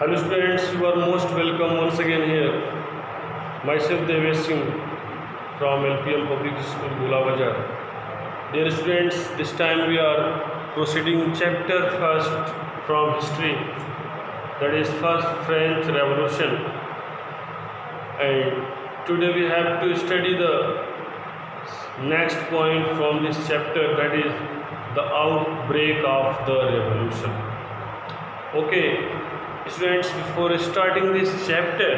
Hello students, you are most welcome once again here. Myself Devesh Singh from LPM Public School Gulabazar. Dear students, this time we are proceeding chapter first from history, that is first French Revolution, and today we have to study the next point from this chapter, that is the outbreak of the revolution. Okay, students, before starting this chapter,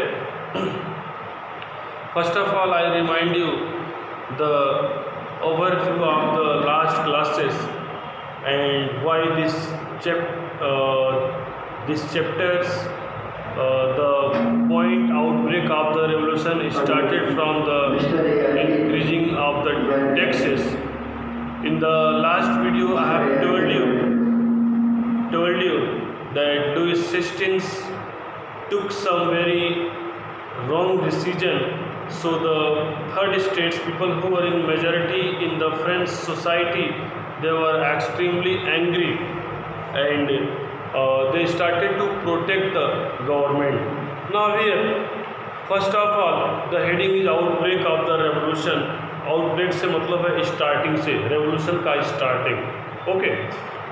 first of all I remind you the overview of the last classes and why this chapters the point outbreak of the revolution started from the increasing of the taxes. In the last video I have told you that Louis XVI took some very wrong decision. So the third states, people who were in majority in the French society, they were extremely angry, and they started to protect the government. Now here, first of all, the heading is outbreak of the revolution. Outbreak से मतलब है starting से, revolution का starting. Okay.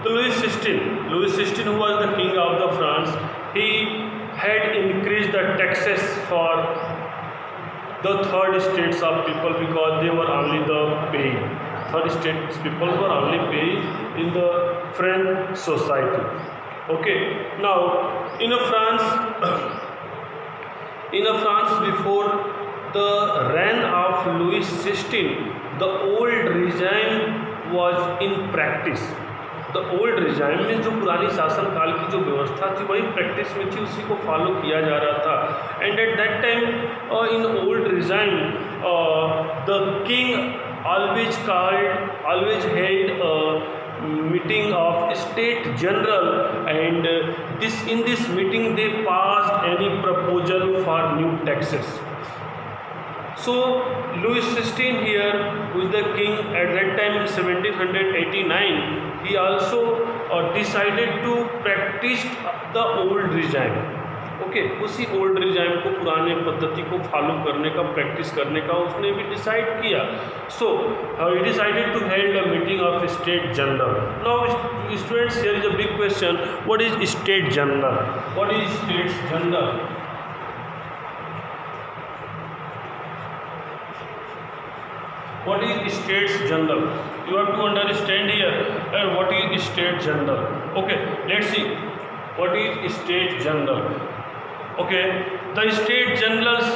So Louis XVI, who was the king of the France, he had increased the taxes for the third states of people because they were only the paying. Third states people were only paying in the French society. Okay. Now in a France before the reign of Louis XVI, the old regime was in practice. The old regime में जो पुरानी शासन काल की जो व्यवस्था थी वही प्रैक्टिस में थी, उसी को फॉलो किया जा रहा था. And at that time in old regime the king always held a meeting of state general, and in this meeting they passed any proposal for new taxes. So Louis XVI here, who is the king at that time in 1789, he also decided to practice the old regime. Okay, उसी old regime को, पुराने पद्धति को follow करने का, practice करने का उसने भी डिसाइड किया. So he decided to hold a meeting of state general. Now students, here is a big question: what is state general? What is state general? What is States General? You have to understand here what is State General. Okay, let's see what is State General. Okay, the State Generals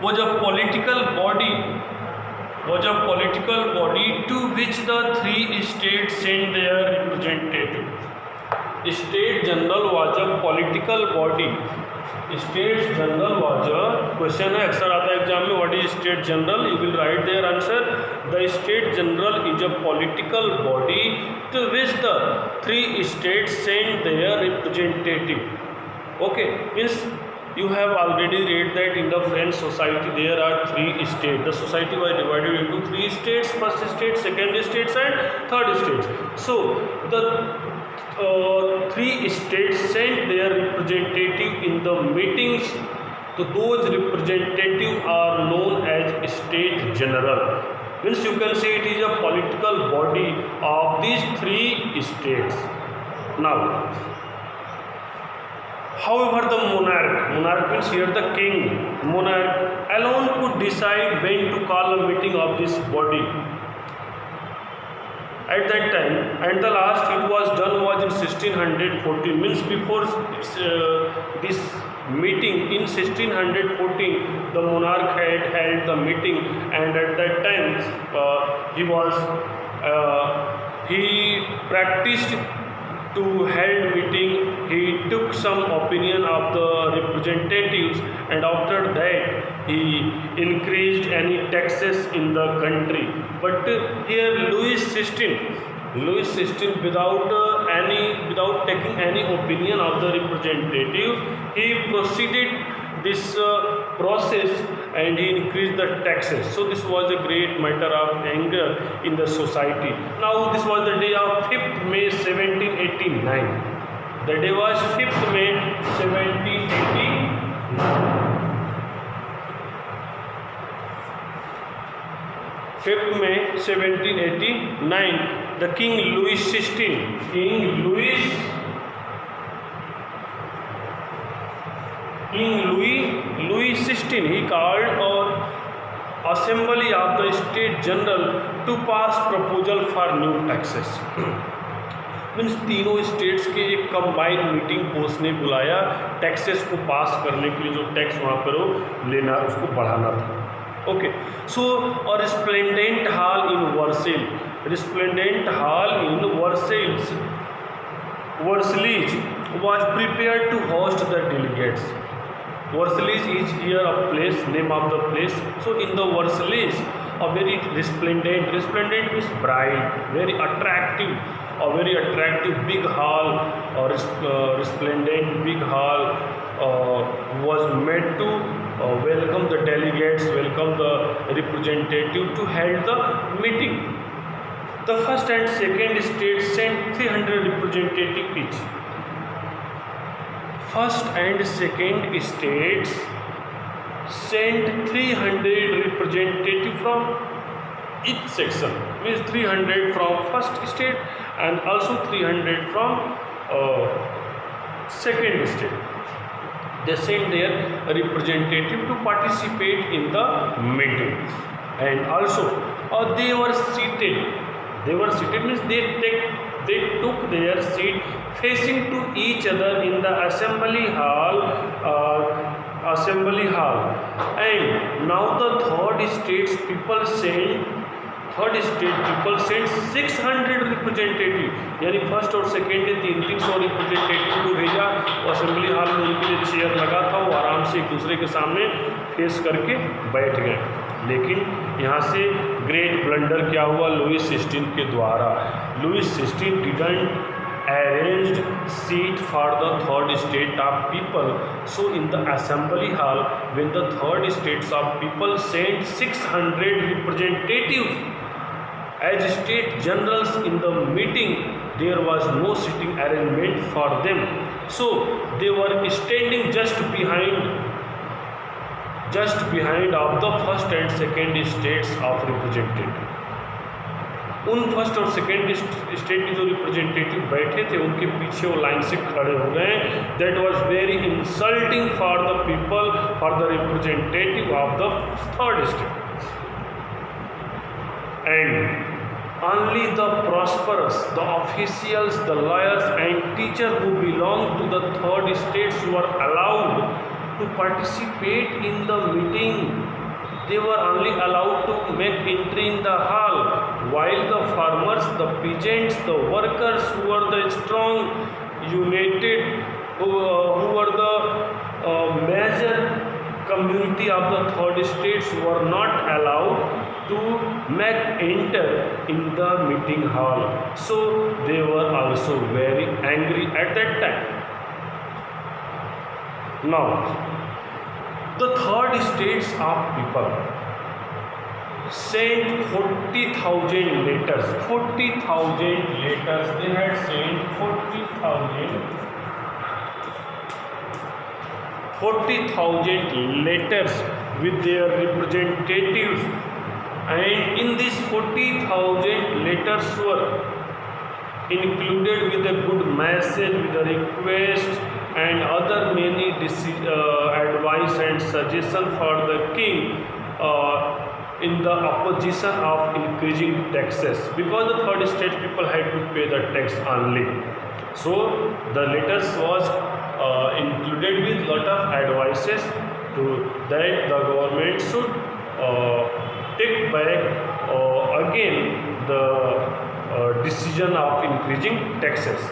was a political body to which the three states sent their representative. State General was a political body. States General was a question है, अक्सर आता है exam में, what is state general? You will write their answer. The state general is a political body to which the three states send their representative. Okay, means you have already read that in the French society there are three states. The society was divided into three states: first state, second states, and third states. So the three states sent their representative in the meetings. So those representatives are known as state general. Means you can say it is a political body of these three states. Now, however, the monarch means here the king, monarch alone could decide when to call a meeting of this body. At that time, and the last it was done was in 1614. Means before this meeting in 1614, the monarch had held the meeting, and at that time he practiced to held meeting. He took some opinion of the representatives, and after that he increased any taxes in the country. But here Louis XVI without taking any opinion of the representative, he proceeded this process and he increased the taxes. So this was a great matter of anger in the society. Now this was the day of 5th May 1789. The day was 5 May 1789। 5 May 1789, the King Louis XVI, Louis XVI, he called an assembly of the State General to pass proposal for new taxes। Means तीनों states के एक combined meeting को उसने बुलाया taxes को पास करने के लिए, जो टैक्स वहाँ पर वो लेना उसको बढ़ाना था। Okay, so our resplendent hall in Versailles was prepared to host the delegates। Versailles is here a place, name of the place. So in the Versailles, a very resplendent is bright, very attractive, a very attractive big hall, or resplendent big hall was made to welcome the delegates, welcome the representative to hold the meeting। The first and second states sent 300 representatives each। First and second states sent 300 representatives from each section, means 300 from first state and also 300 from second state। They sent their representative to participate in the meeting, and also they were seated means they took their seat facing to each other in the assembly hall, and now the third state people sent 600 representative, यानी first और second ने 300 representative को भेजा। वो assembly hall में उनके लिए chair लगा था, वो आराम से एक दूसरे के सामने फेस करके बैठ गए। लेकिन यहाँ से ग्रेट ब्लंडर क्या हुआ लुईस 16 के द्वारा। Louis 16 didn't arranged seat for the third state of people, so in the assembly hall when the third states of people sent 600 representatives as state generals in the meeting, there was no sitting arrangement for them, so they were standing just behind of the first and second states of representative। उन first और second state के जो representative बैठे थे उनके पीछे वो line से खड़े हो गए। That was very insulting for the people, for the representative of the third state. And only the prosperous, the officials, the lawyers and teacher who belong to the third states were allowed to participate in the meeting. They were only allowed to make entry in the hall, while the farmers, the peasants, the workers who were the strong, united, who were the major community of the third states were not allowed to make enter in the meeting hall. So they were also very angry at that time. Now, the third states of people sent 40,000 letters. 40,000 letters. They had sent 40,000 letters with their representatives, and in these 40,000 letters were included with a good message, with a request and other many advice and suggestion for the king in the opposition of increasing taxes, because the third state people had to pay the tax only. So the letters was included with lot of advices to that the government should take back again the decision of increasing taxes.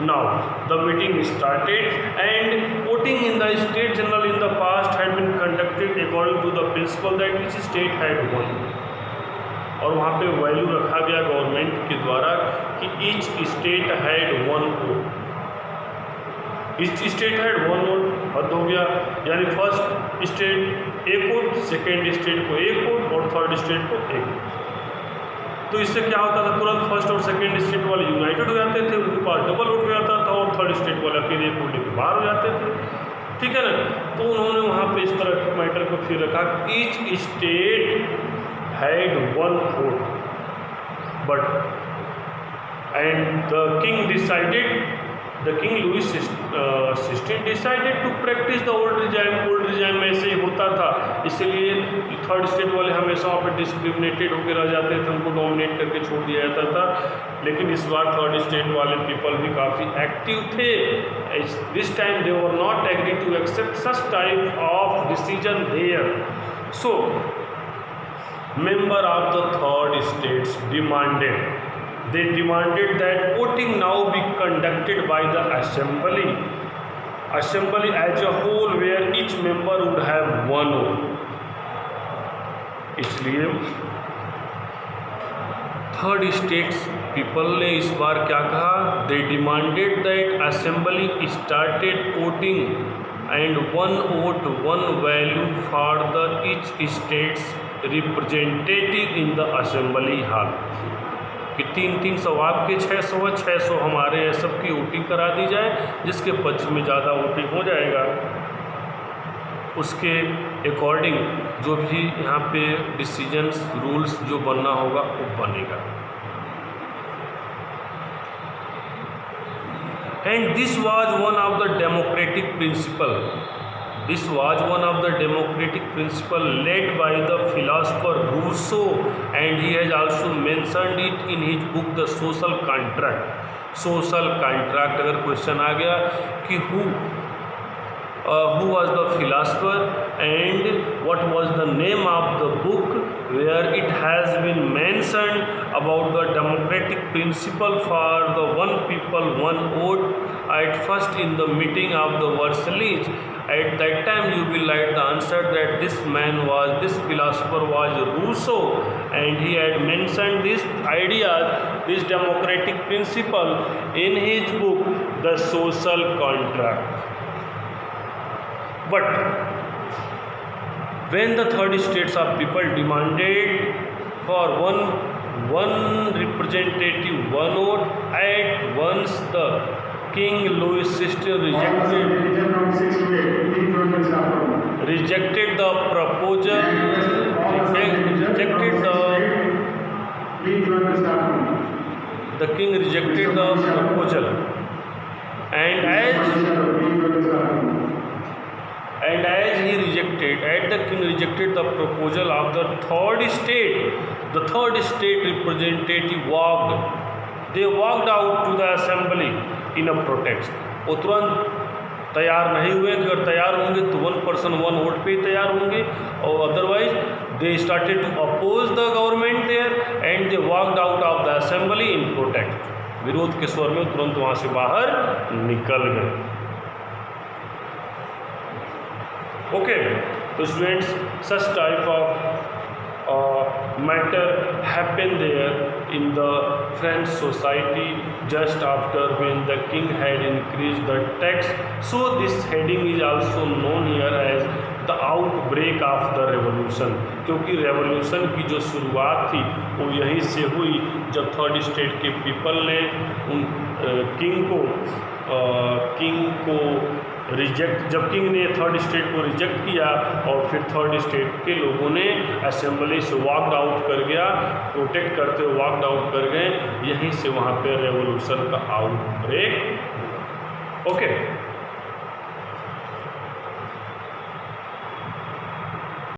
Now the meeting started, and voting in the state general in the past had been conducted according to the principle that each state had won, और वहाँ पे value रखा गया government के द्वारा कि each state had one vote. Each state had one vote हद हो गया, यानी फर्स्ट स्टेट एक वोट, सेकेंड स्टेट को एक वोट और थर्ड स्टेट को एक वोट। तो इससे क्या होता था, तुरंत फर्स्ट और सेकेंड स्टेट वाले यूनाइटेड हो जाते थे, उनके पास डबल वोट हो जाता था, और थर्ड स्टेट वाले अकेले एक वोट लेके बाहर हो जाते थे, ठीक है ना। तो उन्होंने वहाँ पे इस तरह के मैटर को फिर रखा, each state had one vote but and the king Louis XVI decided to practice the old regime में ऐसे ही होता था, इसलिए थर्ड स्टेट वाले हमेशा वहाँ पे डिस्क्रिमिनेटेड होकर रह जाते थे, उनको डोमिनेट करके छोड़ दिया जाता था। लेकिन इस बार थर्ड स्टेट वाले पीपल भी काफ़ी एक्टिव थे। This time they were not agree to accept such type of decision there, so member of the third states demanded that voting now be conducted by the assembly as a whole, where each member would have one vote. इसलिए third states people ने इस बार क्या कहा, they demanded that assembly started voting and one vote one value for the each states representative in the assembly hall, कि 300 आपके 600 हमारे सबकी voting करा दी जाए, जिसके पक्ष में ज़्यादा वोटिंग हो जाएगा उसके अकॉर्डिंग जो भी यहाँ पे डिसीजंस रूल्स जो बनना होगा वो बनेगा। And this was one of the democratic principle led by the philosopher Rousseau, and he has also mentioned it in his book The Social Contract। अगर क्वेश्चन आ गया कि who was the philosopher and what was the name of the book where it has been mentioned about the democratic principle for the one people one vote at first in the meeting of the Versailles, at that time you will write the answer that this philosopher was Rousseau, and he had mentioned this ideas, this democratic principle in his book The Social Contract. But when the third states of people demanded for one representative one vote, at once the King Louis XVI rejected the proposal. The king rejected the proposal, and as the king rejected the proposal of the third state representative walked out to the assembly in a protest। वो तुरंत तैयार नहीं हुए, अगर तैयार होंगे तो one person one vote पे ही तैयार होंगे, और otherwise they started to oppose the government there and they walked out of the assembly in protest। विरोध के स्वर में तुरंत वहाँ से बाहर निकल गए। Okay, so students, such type of matter happened there in the French society just after when the king had increased the tax. So this heading is also known here as the outbreak of the revolution, क्योंकि revolution की जो शुरुआत थी वो यहीं से हुई जब थर्ड स्टेट के पीपल ने जब किंग ने थर्ड स्टेट को रिजेक्ट किया, और फिर थर्ड स्टेट के लोगों ने असेंबली से वॉकड आउट कर गया, प्रोटेक्ट करते हुए वॉकड आउट कर गए, यहीं से वहाँ पे रेवोल्यूशन का आउटब्रेक। ओके।